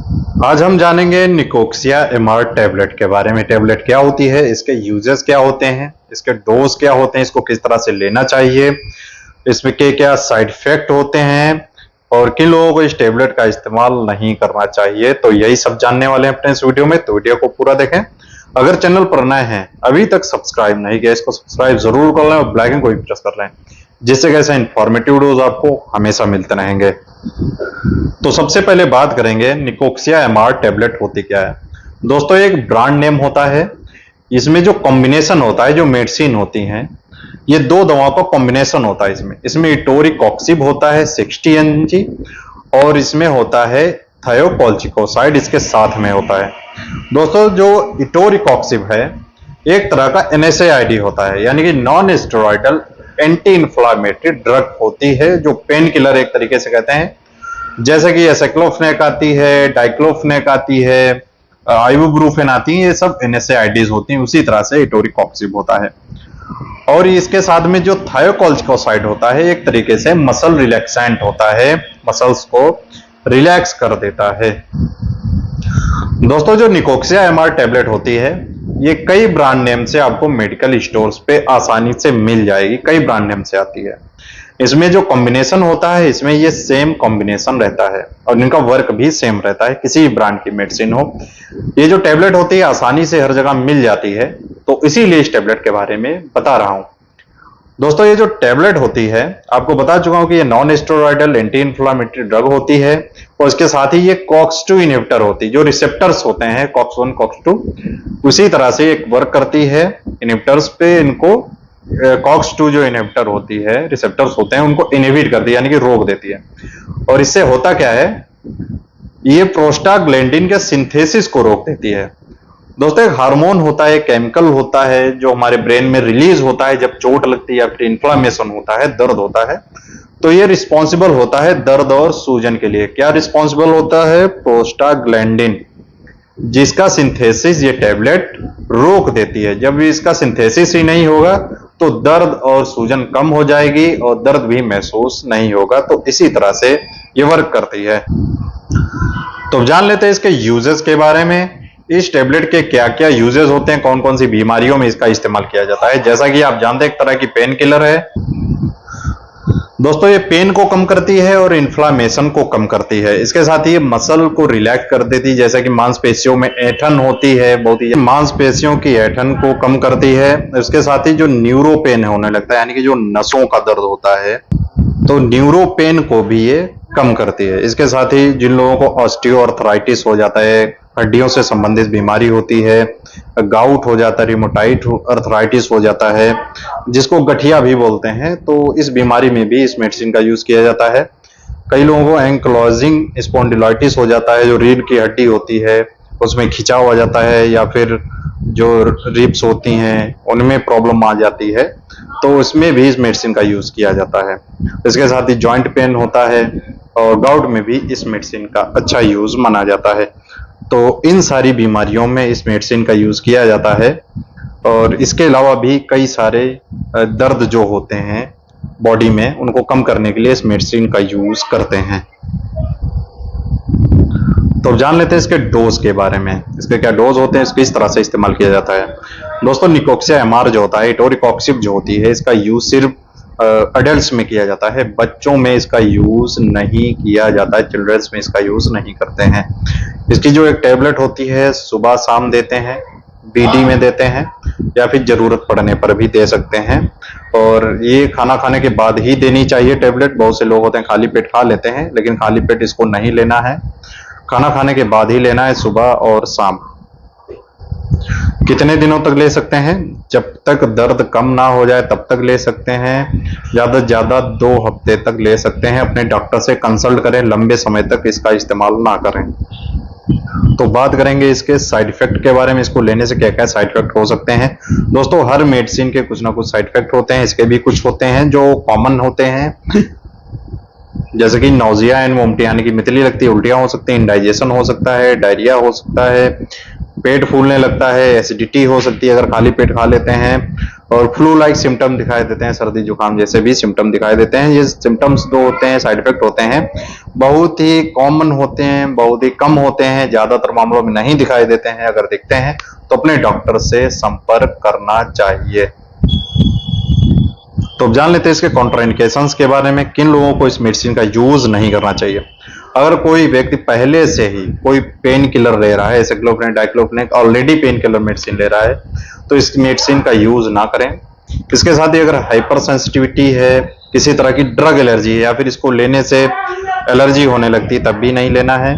आज हम जानेंगे निकोक्सिया एमआर टैबलेट के बारे में। टैबलेट क्या होती है, इसके यूजेस क्या होते हैं, इसके डोज क्या होते हैं, इसको किस तरह से लेना चाहिए, इसमें क्या क्या साइड इफेक्ट होते हैं और किन लोगों को इस टैबलेट का इस्तेमाल नहीं करना चाहिए। तो यही सब जानने वाले हैं अपने इस वीडियो में, तो वीडियो को पूरा देखें। अगर चैनल पर नए हैं, अभी तक सब्सक्राइब नहीं किया, इसको सब्सक्राइब जरूर कर लें और बेल आइकन को भी प्रेस कर लें, जिससे कैसे इंफॉर्मेटिव वीडियोस आपको हमेशा मिलते रहेंगे। तो सबसे पहले बात करेंगे निकोक्सिया एमआर टैबलेट होती क्या है। दोस्तों, एक ब्रांड नेम होता है। इसमें जो कॉम्बिनेशन होता है, जो मेडिसिन होती हैं, ये दो दवाओं का कॉम्बिनेशन होता है। इसमें इटोरिकॉक्सिब होता है 60 mg और इसमें होता है थायोकोल्चिकोसाइड, इसके साथ में होता है। दोस्तों, जो इटोरिकॉक्सिब है एक तरह का NSAID होता है, यानी कि non steroidal anti inflammatory drug होती है, जो पेन किलर एक तरीके से कहते हैं। जैसे कि एसाइक्लोफेनेक आती है, डाइक्लोफेनेक आती है, आइबुप्रोफेन आती है, ये सब NSAIDs होती हैं। उसी तरह से इटोरिकॉक्सिब होता है। और इसके साथ में जो थायोकोल्चिकोसाइड होता है एक तरीके से मसल रिलैक्सेंट होता है, मसल्स को रिलैक्स कर देता है। दोस्तों, जो निकोक्सिया एमआर टैबलेट होती है ये कई ब्रांड नेम से आपको मेडिकल स्टोर्स पे आसानी से मिल जाएगी। कई ब्रांड नेम से आती है। इसमें जो कॉम्बिनेशन होता है, इसमें ये सेम कॉम्बिनेशन रहता है और इनका वर्क भी सेम रहता है, किसी भी ब्रांड की मेडिसिन हो। ये जो टैबलेट होती है आसानी से हर जगह मिल जाती है, तो इसीलिए इस टैबलेट के बारे में बता रहा हूं। दोस्तों, ये जो टैबलेट होती है आपको बता चुका हूं कि ये non steroidal anti inflammatory drug होती है और इसके साथ ही ये COX-2 इनहिबिटर होती है। जो रिसेप्टर्स होते हैं COX-1 COX-2 उसी तरह से एक वर्क करती है इनहिबिटर्स पे। इनको COX-2 जो इनहिबिटर होती है, रिसेप्टर्स होते हैं, उनको इनहिबिट करती है, यानी कि रोक देती है। और इससे होता क्या है, ये प्रोस्टाग्लैंडिन के सिंथेसिस को रोक देती है। दोस्तों, एक हार्मोन होता है, केमिकल होता है जो हमारे ब्रेन में रिलीज होता है जब चोट लगती है या फिर इन्फ्लामेशन होता है, दर्द होता है। तो ये रिस्पॉन्सिबल होता है दर्द और सूजन के लिए। क्या रिस्पॉन्सिबल होता है? प्रोस्टाग्लैंडिन, जिसका सिंथेसिस ये टैबलेट रोक देती है। जब इसका सिंथेसिस ही नहीं होगा तो दर्द और सूजन कम हो जाएगी और दर्द भी महसूस नहीं होगा। तो इसी तरह से ये वर्क करती है। तो जान लेते हैं इसके यूजेस के बारे में। इस टैबलेट के क्या क्या यूजेस होते हैं, कौन कौन सी बीमारियों में इसका इस्तेमाल किया जाता है। जैसा कि आप जानते हैं, एक तरह की पेन किलर है। दोस्तों, ये पेन को कम करती है और इन्फ्लामेशन को कम करती है। इसके साथ ही ये मसल को रिलैक्स कर देती है। जैसा कि मांसपेशियों में ऐंठन होती है, बहुत ही मांसपेशियों की ऐंठन को कम करती है। इसके साथ ही जो न्यूरो पेन होने लगता है, यानी कि जो नसों का दर्द होता है, तो न्यूरो पेन को भी ये कम करती है। इसके साथ ही जिन लोगों को ऑस्टियोआर्थराइटिस हो जाता है, हड्डियों से संबंधित बीमारी होती है, गाउट हो जाता है, रिमोटाइड अर्थराइटिस हो जाता है, जिसको गठिया भी बोलते हैं, तो इस बीमारी में भी इस मेडिसिन का यूज किया जाता है। कई लोगों को एंक्लोजिंग स्पॉन्डिलाइटिस हो जाता है, जो रीढ़ की हड्डी होती है उसमें खिंचाव हो जाता है, या फिर जो रिब्स होती हैं उनमें प्रॉब्लम आ जाती है, तो इसमें भी इस मेडिसिन का यूज किया जाता है। इसके साथ ही जॉइंट पेन होता है और गाउट में भी इस मेडिसिन का अच्छा यूज माना जाता है। तो इन सारी बीमारियों में इस मेडिसिन का यूज किया जाता है। और इसके अलावा भी कई सारे दर्द जो होते हैं बॉडी में, उनको कम करने के लिए इस मेडिसिन का यूज करते हैं। तो जान लेते हैं इसके डोज के बारे में। इसके क्या डोज होते हैं, इसको किस तरह से इस्तेमाल किया जाता है। दोस्तों, निकोक्सिया एमआर जो होता है, इटोरिकॉक्सिब जो होती है, इसका यूज सिर्फ अडल्ट्स में किया जाता है। बच्चों में इसका यूज नहीं किया जाता है, चिल्ड्रंस में इसका यूज नहीं करते हैं। इसकी जो एक टैबलेट होती है सुबह शाम देते हैं, BD में देते हैं, या फिर जरूरत पड़ने पर भी दे सकते हैं। और ये खाना खाने के बाद ही देनी चाहिए टैबलेट। बहुत से लोग होते हैं खाली पेट खा लेते हैं, लेकिन खाली पेट इसको नहीं लेना है, खाना खाने के बाद ही लेना है, सुबह और शाम। कितने दिनों तक ले सकते हैं? जब तक दर्द कम ना हो जाए तब तक ले सकते हैं। ज्यादा से ज्यादा 2 हफ्ते तक ले सकते हैं। अपने डॉक्टर से कंसल्ट करें, लंबे समय तक इसका इस्तेमाल ना करें। तो बात करेंगे इसके साइड इफेक्ट के बारे में। इसको लेने से क्या क्या साइड इफेक्ट हो सकते हैं। दोस्तों, हर मेडिसिन के कुछ ना कुछ साइड इफेक्ट होते हैं। इसके भी कुछ होते हैं जो कॉमन होते हैं, जैसे कि नौजिया एंड वोमिटिंग, यानी कि मितली लगती है, उल्टियां हो सकती है, इंडाइजेशन हो सकता है, डायरिया हो सकता है, पेट फूलने लगता है, एसिडिटी हो सकती है अगर खाली पेट खा लेते हैं, और फ्लू लाइक सिम्टम दिखाई देते हैं, सर्दी जुकाम जैसे भी सिम्टम दिखाई देते हैं। ये सिम्टम्स जो होते हैं, साइड इफेक्ट होते हैं, बहुत ही कॉमन होते हैं, बहुत ही कम होते हैं, ज्यादातर मामलों में नहीं दिखाई देते हैं। अगर दिखते हैं तो अपने डॉक्टर से संपर्क करना चाहिए। तो अब जान लेते हैं इसके कॉन्ट्राइंडिकेशंस के बारे में, किन लोगों को इस मेडिसिन का यूज नहीं करना चाहिए। अगर कोई व्यक्ति पहले से ही कोई पेन किलर ले रहा है, एसाइक्लोप्रिन, डाइक्लोप्रिन, ऑलरेडी पेन किलर मेडिसिन ले रहा है, तो इस मेडिसिन का यूज ना करें। इसके साथ ही अगर हाइपर सेंसिटिविटी है, किसी तरह की ड्रग एलर्जी है, या फिर इसको लेने से एलर्जी होने लगती है, तब भी नहीं लेना है।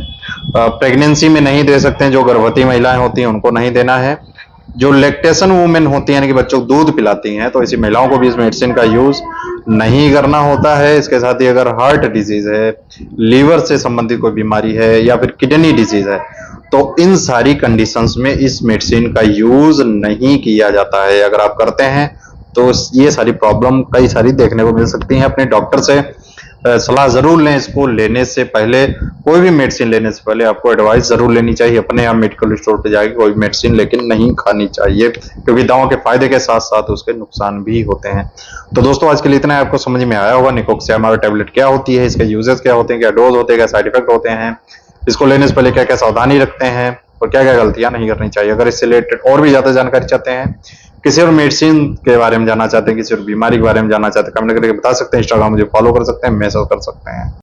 प्रेगनेंसी में नहीं दे सकते हैं, जो गर्भवती महिलाएं होती हैं उनको नहीं देना है। जो लैक्टेशन वुमेन होती हैं, यानी कि बच्चों को दूध पिलाती हैं, तो ऐसी महिलाओं को भी इस मेडिसिन का यूज नहीं करना होता है। इसके साथ ही अगर हार्ट डिजीज है, लीवर से संबंधित कोई बीमारी है, या फिर किडनी डिजीज है, तो इन सारी कंडीशंस में इस मेडिसिन का यूज नहीं किया जाता है। अगर आप करते हैं तो ये सारी प्रॉब्लम कई सारी देखने को मिल सकती हैं। अपने डॉक्टर से सलाह जरूर लें। इसको लेने से पहले, कोई भी मेडिसिन लेने से पहले आपको एडवाइस जरूर लेनी चाहिए। अपने आप मेडिकल स्टोर पे जाके कोई मेडिसिन लेकिन नहीं खानी चाहिए, क्योंकि दवाओं के फायदे के साथ साथ उसके नुकसान भी होते हैं। तो दोस्तों आज के लिए इतना है। आपको समझ में आया होगा निकोक्सिया एमआर टैबलेट क्या होती है, इसके यूजेस क्या होते हैं, क्या डोज होते हैं, क्या साइड इफेक्ट होते हैं, इसको लेने से पहले क्या क्या सावधानी रखते हैं और क्या क्या गलतियां नहीं करनी चाहिए। अगर इससे रिलेटेड और भी ज्यादा जानकारी चाहते हैं, किसी और मेडिसिन के बारे में जानना चाहते हैं, किसी और बीमारी के बारे में जानना चाहते हैं, कमेंट करके बता सकते हैं। इंस्टाग्राम मुझे फॉलो कर सकते हैं, मैसेज कर सकते हैं।